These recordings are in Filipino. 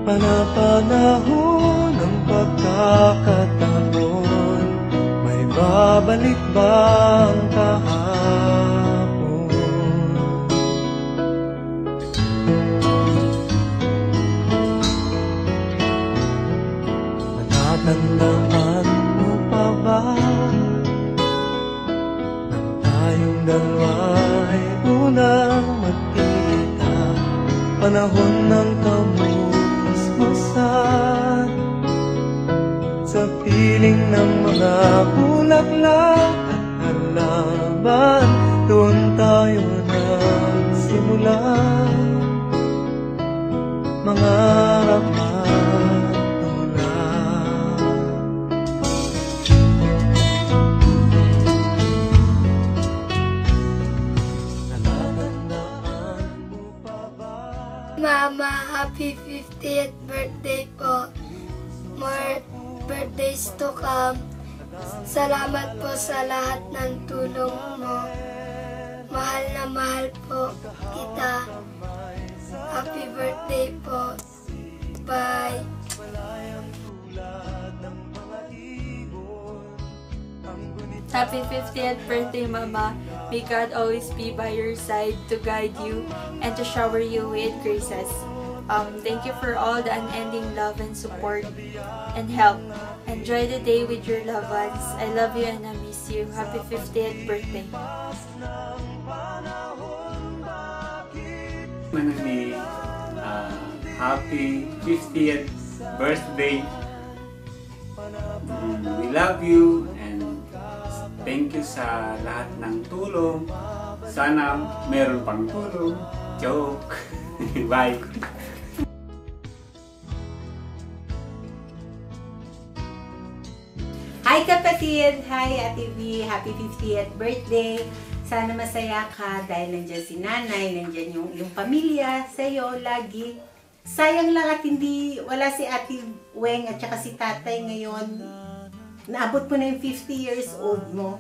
Panapanahon ng pagkakataon, may babalik bang kahapon? Natatandaan mo pa ba nang tayong dalawa ay unang magkita? Panahon ng kamusmusan, sa piling ng mga bulaklak at halaman, doon tayo nagsimula mangarap at tulad. Natatandaan mo pa ba? Mama, happy 50th birthday po. More birthdays to come. Salamat po sa lahat ng tulong mo. Mahal na mahal po kita. Happy birthday po. Bye. Happy 50th birthday, Mama. May God always be by your side to guide you and to shower you with graces. Thank you for all the unending love and support and help. Enjoy the day with your loved ones. I love you and I miss you. Happy 50th birthday. Manami, happy 50th birthday. We love you and thank you sa lahat ng tulong. Sana meron pang tulong. Joke. Bye. Hi kapatid! Hi Ate V! Happy 50th birthday! Sana masaya ka dahil nandiyan si nanay, nandiyan yung pamilya sa'yo lagi. Sayang lang at hindi, wala si Ate Weng at saka si tatay ngayon. Naabot mo na yung 50 years old mo.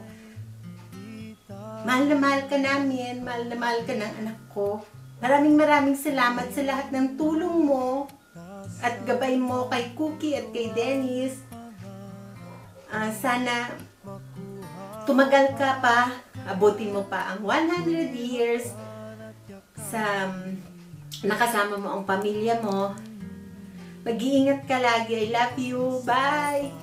Mahal na mahal ka namin, mahal na mahal ka ng anak ko. Maraming salamat sa lahat ng tulong mo at gabay mo kay Cookie at kay Dennis. Sana tumagal ka pa, abutin mo pa ang 100 years sa nakasama mo ang pamilya mo. Mag-iingat ka lagi. I love you. Bye!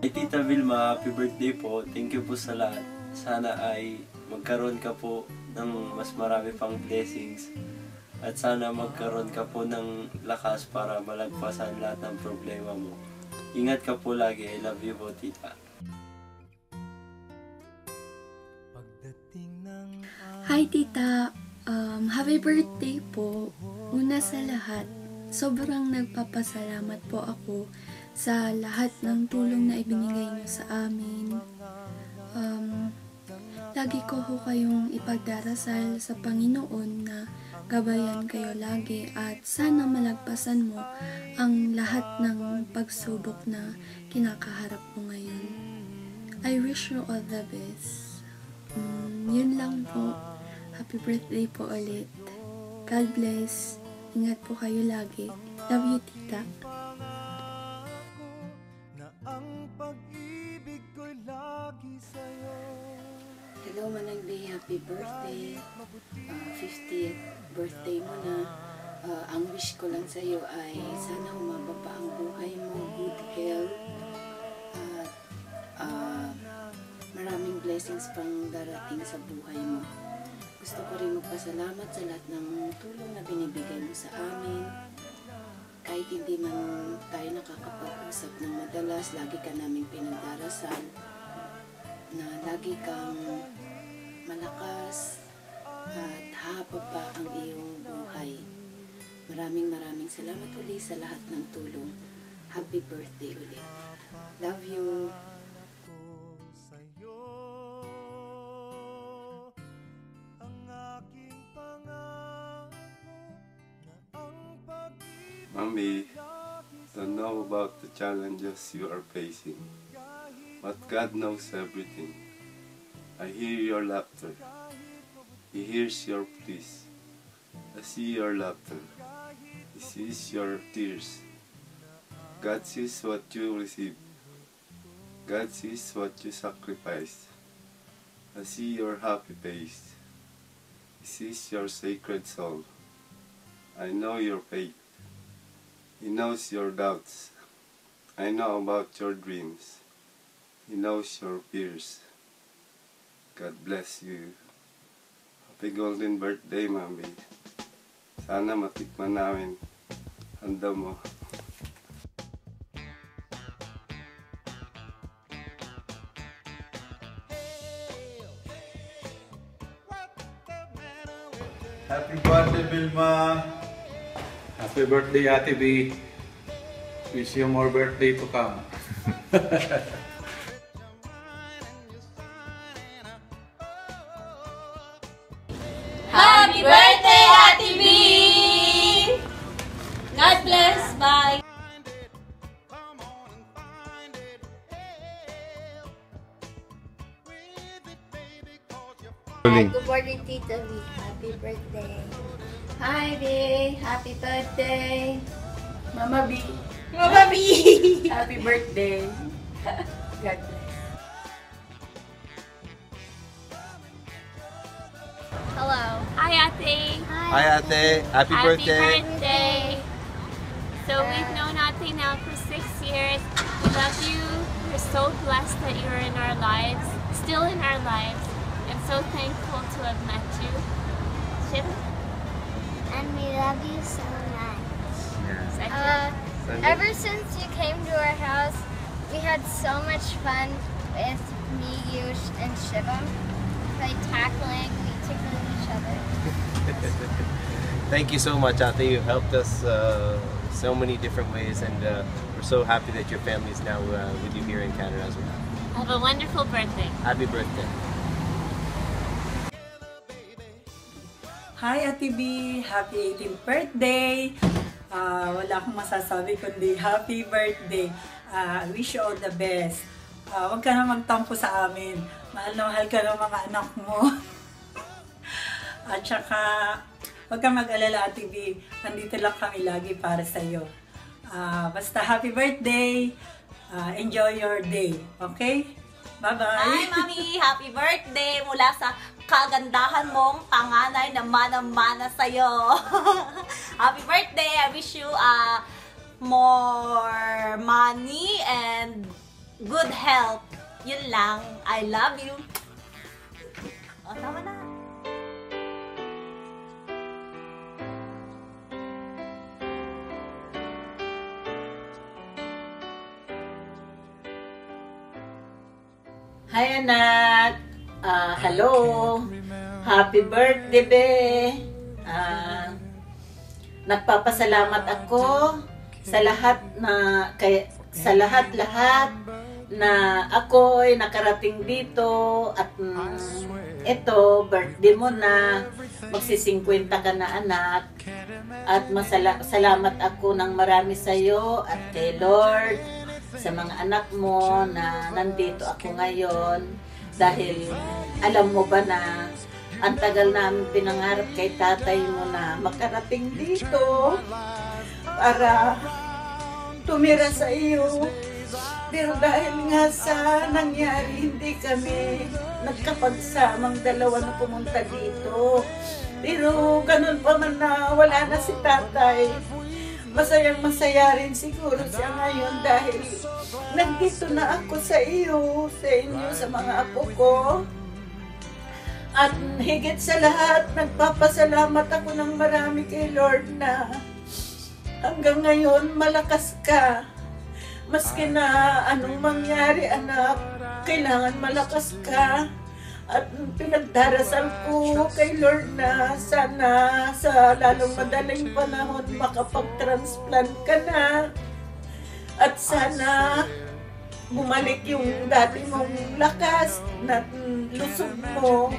Hey Tita Vilma, happy birthday po. Thank you po sa lahat. Sana ay magkaroon ka po ng mas marami pang blessings at sana magkaroon ka po ng lakas para malagpasan lahat ng problema mo. Ingat ka po lagi. I love you po, Tita. Hi Tita, happy birthday po. Una sa lahat, sobrang nagpapasalamat po ako sa lahat ng tulong na ibinigay niyo sa amin. Lagi ko ho kayong ipagdarasal sa Panginoon na gabayan kayo lagi at sana malagpasan mo ang lahat ng pagsubok na kinakaharap mo ngayon. I wish you all the best. Yun lang po. Happy birthday po ulit. God bless. Ingat po kayo lagi. Love you, Tita. Hello Manang Day, happy birthday. 50th birthday mo na. Ang wish ko lang sa iyo ay sana humaba pa ang buhay mo, good health, at maraming blessings pang darating sa buhay mo. Gusto ko rin magpasalamat sa lahat ng tulong na binibigay mo sa amin. Kahit hindi man tayo nakakapag-usap ng madalas, lagi ka namin pinagdarasal na lagi kang malakas at haba pa ang iyong buhay. Maraming salamat ulit sa lahat ng tulong. Happy birthday ulit. Love you. Mommy, don't know about the challenges you are facing, but God knows everything. I hear your laughter. He hears your pleas. I see your laughter. He sees your tears. God sees what you receive. God sees what you sacrifice. I see your happy face. He sees your sacred soul. I know your faith. He knows your doubts. I know about your dreams. He knows your fears. God bless you. Happy golden birthday, Mami. Sana matikman namin. Handa mo. Happy birthday, Vilma! Happy birthday, Ate B. Wish you more birthday to come. Happy birthday, Ate B! God bless. Bye. Good morning, Tita V. Happy birthday. Hi, B. Happy birthday. Mama B. Mama B! Happy birthday. God bless. Hello. Hi, Ate. Hi, Ate. Happy birthday. Birthday. So we've known Ate now for 6 years. We love you. We're so blessed that you're in our lives, still in our lives. I'm so thankful to have met you. And we love you so much. Ever since you came to our house, we had so much fun with me, you, and Shivam. Like tackling, we tickled each other. Thank you so much, Ate. You helped us so many different ways, and we're so happy that your family is now with you here in Canada as well. Have a wonderful birthday. Happy birthday. Hi, Ate B! Happy 18th birthday! Wala akong masasabi kundi happy birthday. Wish you all the best. Huwag ka na magtampo sa amin. Mahal na mahal ka ng mga anak mo. At saka, huwag kang mag-alala, Ate B. Nandito lang kami lagi para sa iyo. Basta happy birthday. Enjoy your day. Okay? Bye-bye! Hi, Mami! Happy birthday mula sa kagandahan mong panganay na mana-mana sa'yo. Happy birthday! I wish you more money and good health. Yun lang. I love you. O, tama na. Hi, anak! Hello! Happy birthday, be! Nagpapasalamat ako sa lahat na ako'y nakarating dito at ito, birthday mo na, magsi-50 ka na, anak. At salamat ako ng marami sa iyo at kay Lord, sa mga anak mo na nandito ako ngayon. Dahil alam mo ba na ang tagal namin pinangarap kay tatay mo na makarating dito para tumira sa iyo. Pero dahil nga sa nangyari, hindi kami nagkapagsamang dalawa na pumunta dito. Pero ganun pa man na wala na si tatay, masayang masaya rin siguro siya ngayon dahil nandito na ako sa iyo, sa inyo, sa mga apo ko. At higit sa lahat, nagpapasalamat ako ng marami kay Lord na hanggang ngayon malakas ka. Maski na anong mangyari, anak, kailangan malakas ka. At pinagdarasal ko kay Lord na sana sa lalong madaling panahon makapag-transplant ka na. At sana bumalik yung dati mong lakas na lusog mo.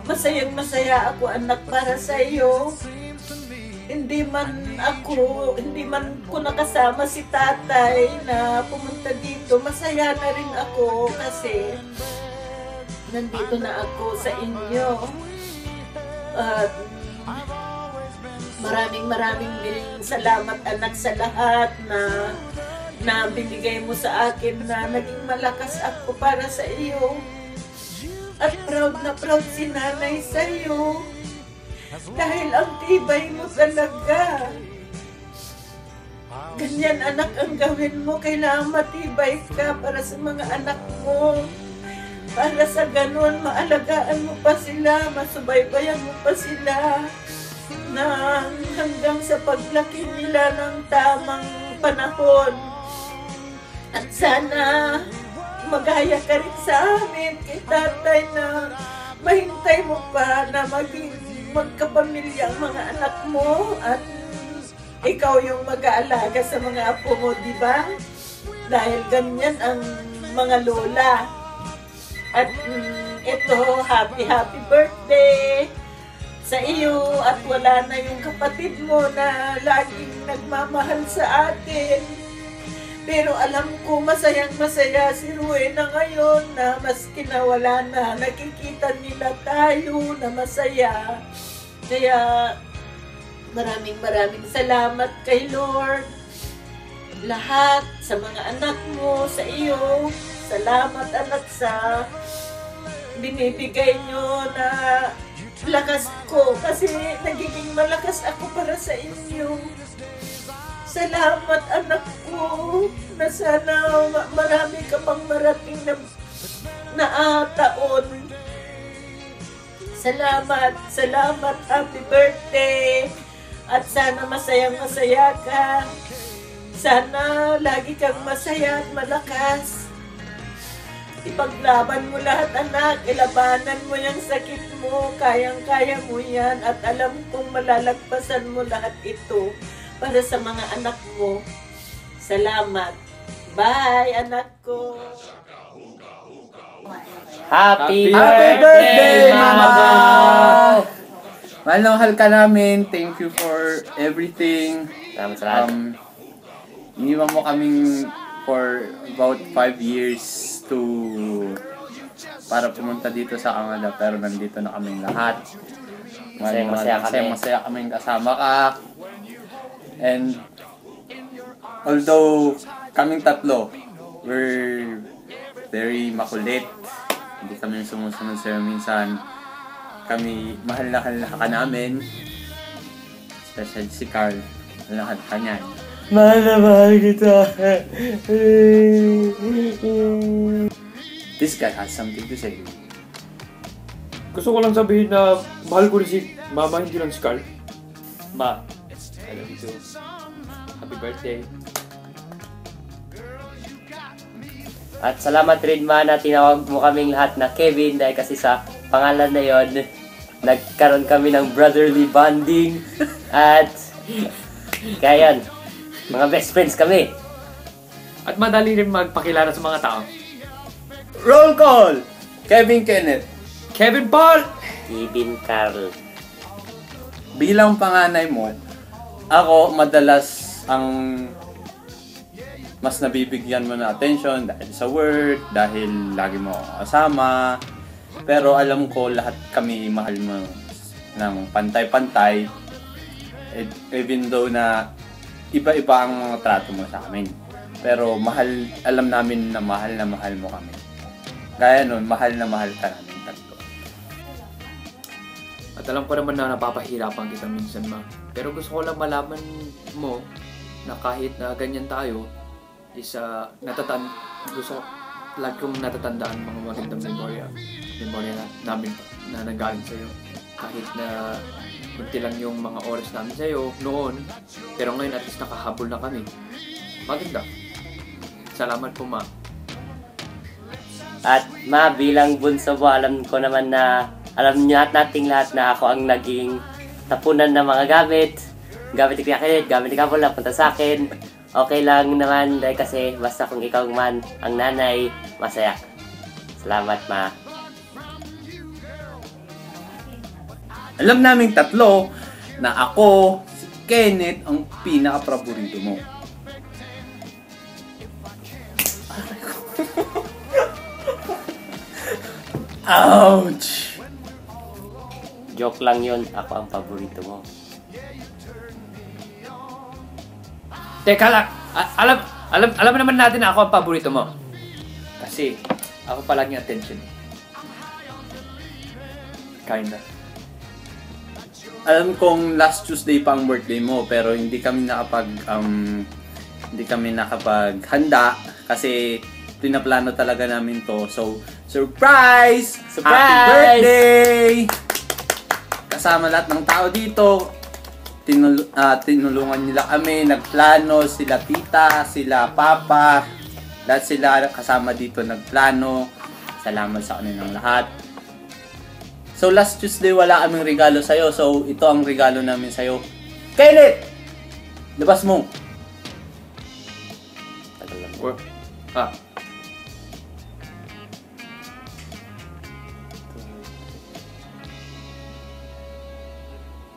Masayang masaya ako, anak, para sa iyo. Hindi man ko nakasama si tatay na pumunta dito, masaya na rin ako kasi nandito na ako sa inyo. At maraming din salamat anak sa lahat na binigay mo sa akin, na naging malakas ako para sa iyo. At proud na proud si nanay sa iyo. Dahil ang tibay mo talaga. Ganyan anak ang gawin mo. Kailangan matibay ka para sa mga anak mo. Para sa ganun, maalagaan mo pa sila, masubaybayan mo pa sila, na hanggang sa paglaki nila ng tamang panahon. At sana magaya ka rin sa amin kay tatay, na mahintay mo pa na magkapamilya ang mga anak mo at ikaw yung mag-aalaga sa mga apo mo, di ba? Dahil ganyan ang mga lola. At ito, happy birthday sa iyo, at wala na yung kapatid mo na laging nagmamahal sa atin. Pero alam ko masayang-masaya si Rowena ngayon, na maski na wala na, nakikita nila tayo na masaya. Kaya maraming salamat kay Lord. Lahat sa mga anak mo, sa iyo, salamat anak sa binibigay nyo na lakas ko, kasi nagiging malakas ako para sa inyo. Salamat anak ko, na sana marami ka pang marating na taon. Salamat, happy birthday, at sana masayang-masaya ka. Sana lagi kang masaya at malakas. Ipaglaban mo lahat anak, ilabanan mo yung sakit mo, kayang-kaya mo yan, at alam kong malalagpasan mo lahat ito para sa mga anak mo. Salamat. Bye, anak ko. Happy birthday, Mama! Mahal na mahal ka namin. Thank you for everything. Salamat. Iniwan mo kaming for about 5 years para pumunta dito sa Canada, pero nandito na kaming lahat. Masaya kaming kasama ka. And although kaming tatlo, we're very makulit. Hindi kami sumusunod sa'yo minsan. Kami, mahal na ka namin. Especially si Carl. Mahal na ka niyan. Mahal na mahal kita. This guy has something to say. Gusto ko lang sabihin na mahal ko rin si Mama, hindi lang si Carl. Ma, I love you too. Happy birthday. At salamat rin Ma na tinawag mo kaming lahat na Kevin, dahil kasi sa pangalan na yon nagkaroon kami ng brotherly bonding. At kaya yan, mga best friends kami. At madali rin magpakilala sa mga tao. Roll call! Kevin Kenneth. Kevin Paul! Kevin Carl. Bilang panganay mo, ako madalas ang mas nabibigyan mo na attention dahil sa work, dahil lagi mo kasama. Pero alam ko lahat kami mahal mo ng pantay-pantay. Even though na iba-iba ang mga trato mo sa amin. Pero alam namin na mahal mo kami. Gaya nun, mahal na mahal ka namin tatlo. At alam ko naman na napapahirapan kita minsan, Ma. Pero gusto ko lang malaman mo na kahit na ganyan tayo, gusto ko lagi kong natatandaan mga magandang memorya namin na nanggaling sa'yo. Kahit na kunti lang yung mga oras namin sa'yo noon, pero ngayon at least nakahabol na kami. Maganda. Salamat po, Ma. At Ma, bilang bunso mo, alam ko naman na alam niyo at nating lahat na ako ang naging tapunan ng mga gamit ni Kuya, gamit ni Kapol na punta sa akin. Okay lang naman dahil kasi basta kung ikaw man ang nanay, masaya. Salamat, Ma. Alam naming tatlo na ako, si Kenneth, ang pinaka-paborito mo. Ouch! Joke lang yun. Ako ang paborito mo. Teka lang. Alam naman natin na ako ang paborito mo. Kasi ako palagi yung attention. Kinda. Alam kong last Tuesday pa ang birthday mo, pero hindi kami nakapaghanda kasi pinaplano talaga namin to. So, surprise! Happy birthday! Kasama lahat ng tao dito. Tinulungan nila kami, nagplano, sila tita, sila papa, lahat sila kasama dito nagplano. Salamat sa kanilang lahat. So last Tuesday wala kaming regalo sa'yo, so ito ang regalo namin sa'yo. Kenneth! Labas mo!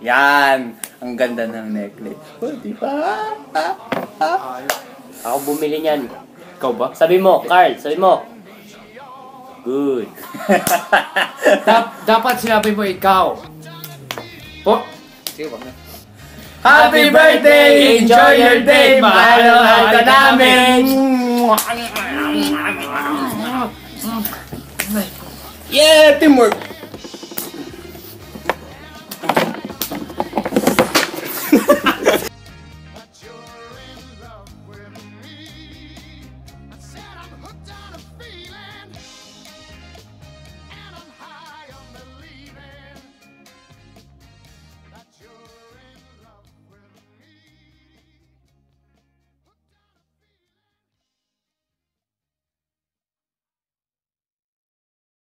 Yan! Ang ganda ng necklace. Oh, diba? Ako bumili niyan. Ikaw ba? Sabi mo, Carl, sabi mo. Good. Dapat sinabi mo ikaw. Po? Sige, wag na. Happy birthday! Enjoy your day! Mahal na mahal ka namin! Yeah! Teamwork!